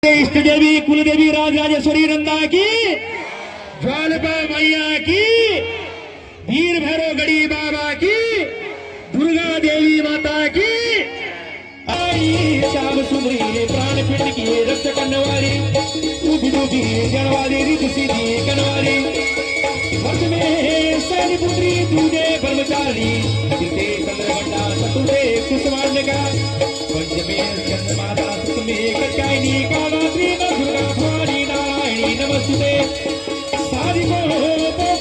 इष्ट देवी कुलदेवी राजराजेश्वरी नंदा की, ज्वालपा मैया की, वीर भैरव गड़ी बाबा की, दुर्गा देवी माता की। आई श्याम सुंदरी प्राण पिंड की रक्त कन्नवारी, उभी जनवारी रित सीधी कनवारी, वर्ष में सैन्य पुत्री तुझे ब्रह्मचारी, चंद्रघंटा सतुरे कुसमांड का, पंचमे चंद्रमाता सुतमे कचायनी कालाद्री दुर्गा भवानी नारायणी नमस्ते, सारी को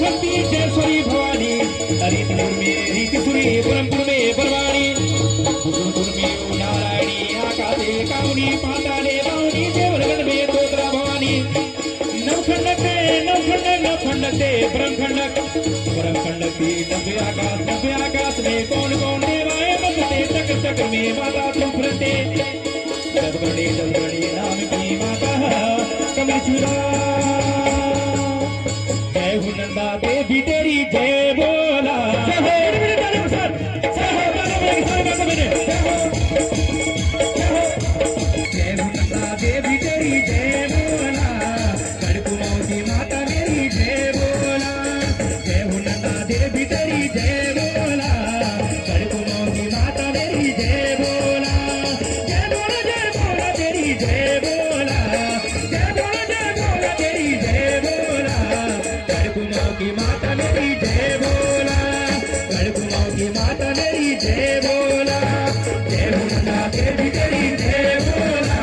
भक्ति जयश्वरी भवानी, हरिपुर में रीतिसुरी परमपुर में परवाणी, पुर में नारायणी आकाशे कामुनी पाताले बावनी, देवरगण में तोत्रा भवानी, नवखंडते ब्रह्मखंडक ब्रह्मखंडक नव्य आकाश में कौन कौन देवाए बसते, चक्र चक्र में माता तुम फिरते, दसगणे नाम की माता कमलचूड़ा। जय हो नंदा देवी तेरी जय बोला, जय हो नंदा देवी तेरी जय बोला, कड़कुमों की माता मेरी जय बोला, जय हो नंदा देवी तेरी जय बोला, कड़कुमों की माता मेरी जय बोला, जय बोला तेरी जय बोला, जय बोला तेरी जय बोला, कड़कुमों की माता मेरी जय बोला, कड़कुमों की माता मेरी जय बोला, जय हो नंदा देवी तेरी जय बोला,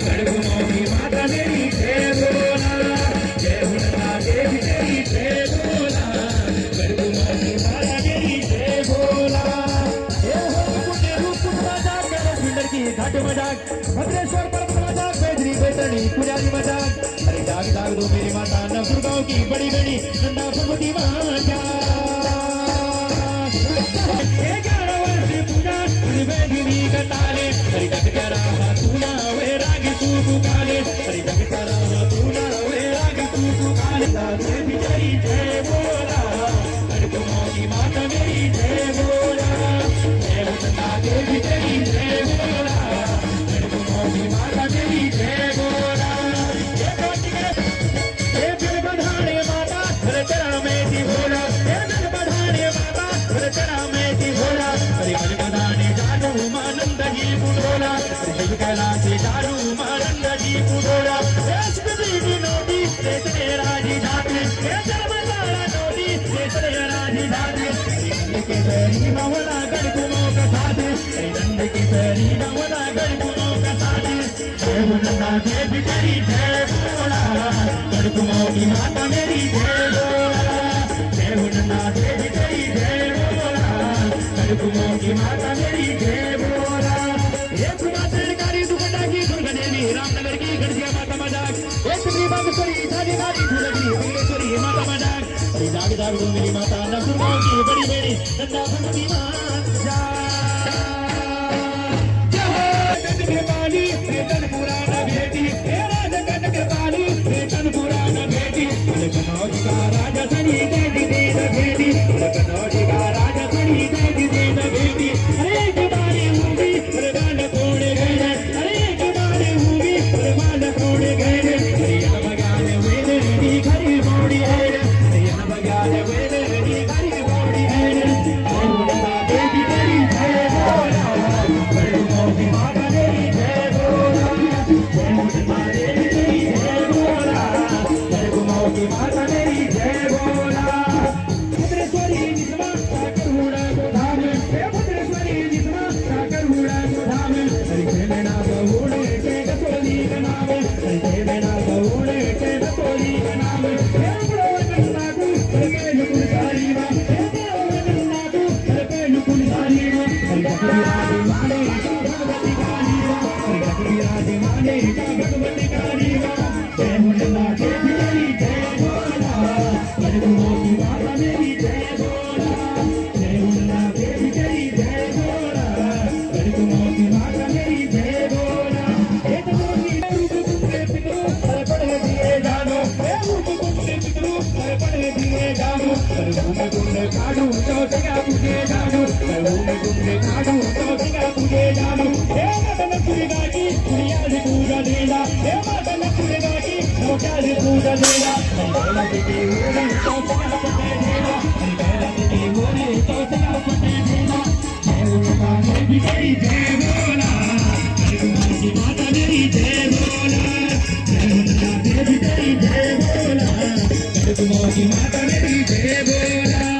कड़कुमों की माता मेरी जय बोला, जय हो नंदा देवी तेरी जय बोला, कड़कुमों की माता मेरी जय बोला। हे हो पुण्य रूप मजाक करे फिंडर की घाट मजाक, भद्रेश्वर पर्वत मजाक, बेदरी बेतनी पुजारी मजाक, अरे जाग जाग दो मेरी माता नवदुर्गाओं की बड़ी बड़ी नंदा भगवती माता। 11 वर्ष पूजा वेदिनी कटाले, हरि जग करा तूना वे रागी तू काले, हरि जग करा तूना वे रागी तू काले, देवी तेरी जय बोला, कड़कुमों की माता मेरी जय बोला, जय हो नंदा देवी तेरी जय बोला, कड़कुमों की माता मेरी जय बोला। ये दिल बढ़ाने माता हर चरण में थी भोला, ये दिल बढ़ाने माता हर चरण में थी भोला, हरि मन बधाने जादू मानंद जी पुरोला, शिव कैलाशी जादू मानंद जी पुरोला, देवी नोटी तेरे राजी जाते, धर्मशाला नोटी तेरे राजी जाते, नंद के पैरी मवला गढ़कुमों का साथे, नंद के पैरी मवला गढ़कुमों का साथे, जय हो नंदा देवी तेरी जय बोला, कड़कुमों की माता मेरी जय बोला, जय हो नंदा देवी तेरी जय बोला, कड़कुमों की माता मेरी जय बोला। एक सरकारी दुपट्टा की दुर्गा देवी रामनगर की गढ़िया माता मजाक, एक बागेश्वरी झाली मारी धुलगरी बागेश्वरी माता मजाक, अरे जाग जाग दो मेरी माता नवदुर्गाओं की बड़ी बड़ी नंदा भगवती माता। पाली वेतन पुराना बेटी, राजगण के पाली वेतन पुराना बेटी, कनौज का राजा सनी देवी देव बेटी, कनौज का राजा सनी देवी देव बेटी, अरे की बारी होगी अरे बाल कोड़े गए, अरे की बारी होगी अरे बाल कोड़े गए, अरे यह बगाने वेदे नी घरी मोड़ी है, अरे यह बगाने वेदे नी घरी मोड़ी है, जय हो नंदा देवी तेरी जय बोला, कड़कुमों की माता मेरी जय बोला, जय हो नंदा देवी तेरी जय बोला, कड़कुमों की माता मेरी जय बोला। भद्रेश्वरी निस्मा साकर हुड़ा गोधाम, हे भद्रेश्वरी निस्मा साकर हुड़ा गोधाम, हरि देवना बहुड़े के गतोली का नाम, हरि देवना बहुड़े के गतोली का नाम, हे ब्रह्मन नागु के लुकुल सारी मा, हे ब्रह्मन नागु के लुकुल सारी मा, हरि जगराज माने का भगवती काली मा, हरि जगराज माने का भगवती काली मा, जय हो नंदा देवी तेरी जय बोला, कड़कुमों की माता मेरी जय बोला, जय हो नंदा देवी तेरी जय बोला, कड़कुमों की माता मेरी जय बोला। एक मोती रूप कुंडे पितरू हर पढ़े दिए जानो, हे रूप कुंडे पितरू हर पढ़े दिए जानो, हर भूमि कुंडे काढ़ू चौथिया पूजे जानो, हर भूमि कुंडे काढ़ू चौथिया पूजे जानो, हे मदन सुरी गाजी दुनिया से पूजा देना, हे पूजा देवा कैलाश की होरी तो सदा पते देवा कैलाश की होरी तो सदा पते देवा जय माता मेरी जय बोला की माता मेरी जय बोला जय माता मेरी जय बोला की माता मेरी जय बोला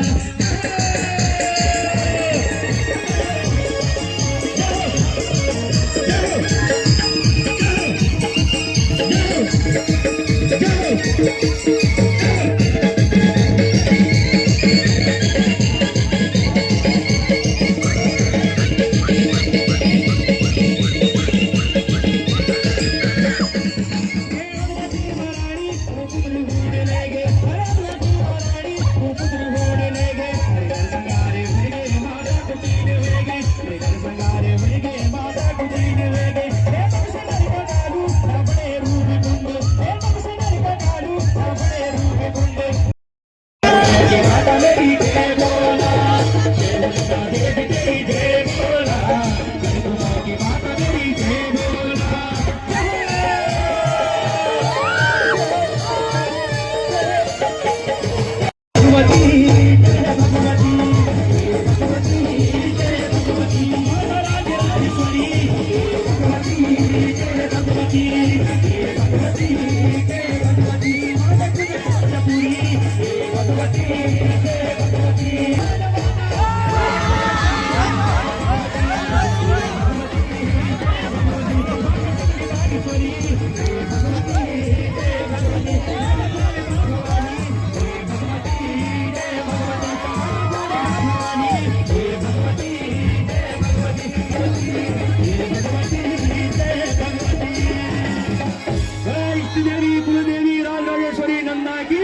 कुलदेवी राजेश्वरी नंदा की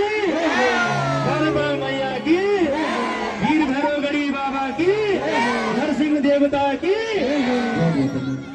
मैया की वीर भैरव गढ़ी बाबा की नरसिंह देवता की